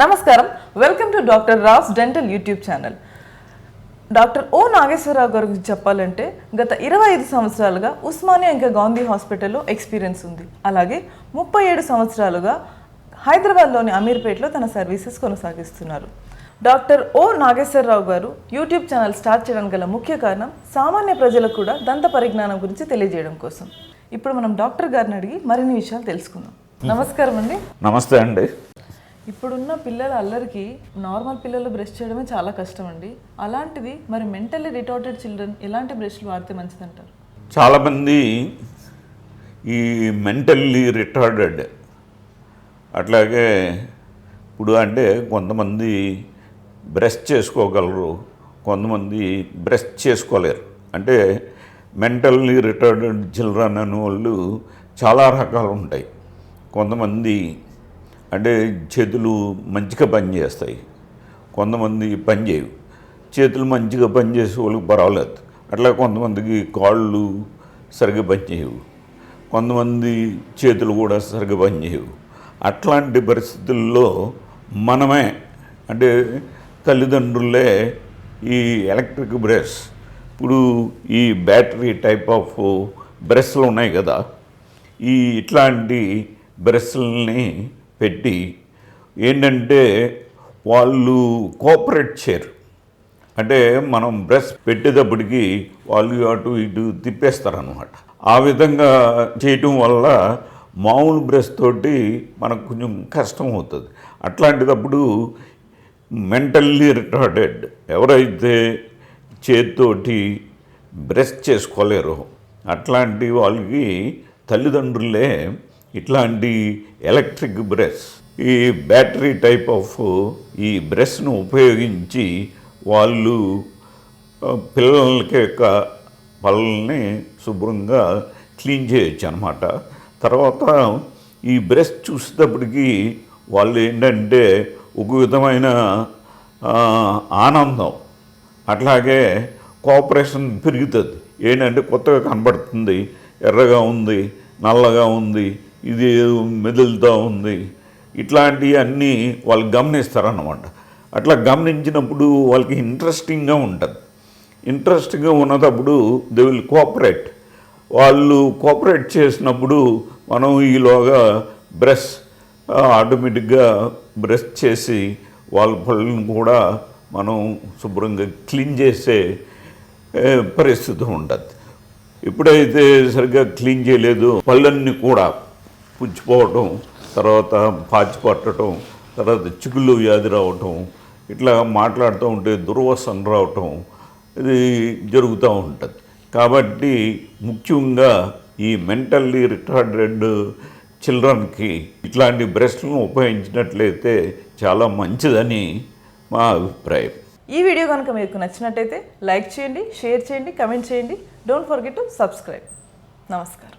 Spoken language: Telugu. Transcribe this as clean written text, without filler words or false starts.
నమస్కారం, welcome to doctor Rao's dental YouTube channel. Doctor O Nageswararao గారి గురించి చెప్పాలంటే గత 25 సంవత్సరాలుగా ఉస్మానియా ఇంకా గాంధీ హాస్పిటల్లో ఎక్స్పీరియన్స్ ఉంది. అలాగే 37 సంవత్సరాలుగా హైదరాబాద్లోని అమీర్పేటలో తన సర్వీసెస్ కొనసాగిస్తున్నారు. డాక్టర్ ఓ నాగేశ్వరరావు గారు యూట్యూబ్ ఛానల్ స్టార్ట్ చేయడానికి గల ముఖ్య కారణం సామాన్య ప్రజలకు కూడా దంత పరిజ్ఞానం గురించి తెలియజేయడం కోసం. ఇప్పుడు మనం డాక్టర్ గారిని అడిగి మరిన్ని విషయాలు తెలుసుకుందాం. నమస్కారం అండి. నమస్తే అండి. ఇప్పుడున్న పిల్లల అల్లరికి నార్మల్ పిల్లలు బ్రష్ చేయడమే చాలా కష్టం అండి. అలాంటిది మరి మెంటల్లీ రిటార్టెడ్ చిల్డ్రన్ ఎలాంటి బ్రష్లు వాడితే మంచిదంటారు? చాలామంది ఈ మెంటల్లీ రిటార్డెడ్ అట్లాగే ఇప్పుడు అంటే కొంతమంది బ్రష్ చేసుకోగలరు, కొంతమంది బ్రష్ చేసుకోలేరు. అంటే మెంటల్లీ రిటార్డెడ్ చిల్డ్రన్ అనే వాళ్ళు చాలా రకాలు ఉంటాయి. కొంతమంది అంటే చేతులు మంచిగా పనిచేస్తాయి, కొంతమంది పని చేయవు. చేతులు మంచిగా పనిచేసే వాళ్ళకి పర్వాలేదు. అట్లా కొంతమందికి కాళ్ళు సరిగ్గా పనిచేయవు, కొంతమంది చేతులు కూడా సరిగ్గా పనిచేయవు. అట్లాంటి పరిస్థితుల్లో మనమే అంటే తల్లిదండ్రులే ఈ ఎలక్ట్రిక్ బ్రష్, ఇప్పుడు ఈ బ్యాటరీ టైప్ ఆఫ్ బ్రష్లు ఉన్నాయి కదా, ఇట్లాంటి బ్రష్లని పెట్టి ఏంటంటే వాళ్ళు కోఆపరేట్ చేయరు. అంటే మనం బ్రష్ పెట్టేటప్పటికి వాళ్ళు అటు ఇటు తిప్పేస్తారనమాట. ఆ విధంగా చేయటం వల్ల మామూలు బ్రష్ తోటి మనకు కొంచెం కష్టం అవుతుంది. అట్లాంటిదప్పుడు మెంటల్లీ రిటార్డెడ్ ఎవరైతే చేతితోటి బ్రష్ చేసుకోలేరో అట్లాంటి వాళ్ళకి తల్లిదండ్రులే ఇట్లాంటి ఎలక్ట్రిక్ బ్రష్, ఈ బ్యాటరీ టైప్ ఆఫ్ ఈ బ్రష్ను ఉపయోగించి వాళ్ళు పిల్లలకి యొక్క పళ్ళని శుభ్రంగా క్లీన్ చేయొచ్చు అన్నమాట. తర్వాత ఈ బ్రష్ చూసేటప్పటికి వాళ్ళు ఏంటంటే ఒక విధమైన ఆనందం, అట్లాగే కోఆపరేషన్ పెరుగుతుంది. ఏంటంటే కొత్తగా కనబడుతుంది, ఎర్రగా ఉంది, నల్లగా ఉంది, ఇది మెదులుతూ ఉంది, ఇట్లాంటివన్నీ వాళ్ళు గమనిస్తారన్నమాట. అట్లా గమనించినప్పుడు వాళ్ళకి ఇంట్రెస్టింగ్గా ఉంటుంది. ఇంట్రెస్టింగ్గా ఉన్నప్పుడు దే విల్ కోఆపరేట్. వాళ్ళు కోఆపరేట్ చేసినప్పుడు మనం ఈలోగా బ్రష్ ఆటోమేటిక్గా బ్రష్ చేసి వాళ్ళ పళ్ళను కూడా మనం శుభ్రంగా క్లీన్ చేసే పరిస్థితి ఉంటుంది. ఎప్పుడైతే సరిగ్గా క్లీన్ చేయలేదు పళ్ళన్నీ కూడా పుచ్చిపోవటం, తర్వాత పాచి పట్టడం, తర్వాత చిగుళ్ళు వ్యాధి రావటం, ఇట్లా మాట్లాడుతూ ఉంటే దుర్వాసన రావటం, ఇది జరుగుతూ ఉంటుంది. కాబట్టి ముఖ్యంగా ఈ మెంటల్లీ రిటార్డెడ్ చిల్డ్రన్కి ఇట్లాంటి బ్రష్లను ఉపయోగించినట్లయితే చాలా మంచిదని మా అభిప్రాయం. ఈ వీడియో కనుక మీకు నచ్చినట్టయితే లైక్ చేయండి, షేర్ చేయండి, కమెంట్ చేయండి. Don't forget to subscribe. నమస్కారం.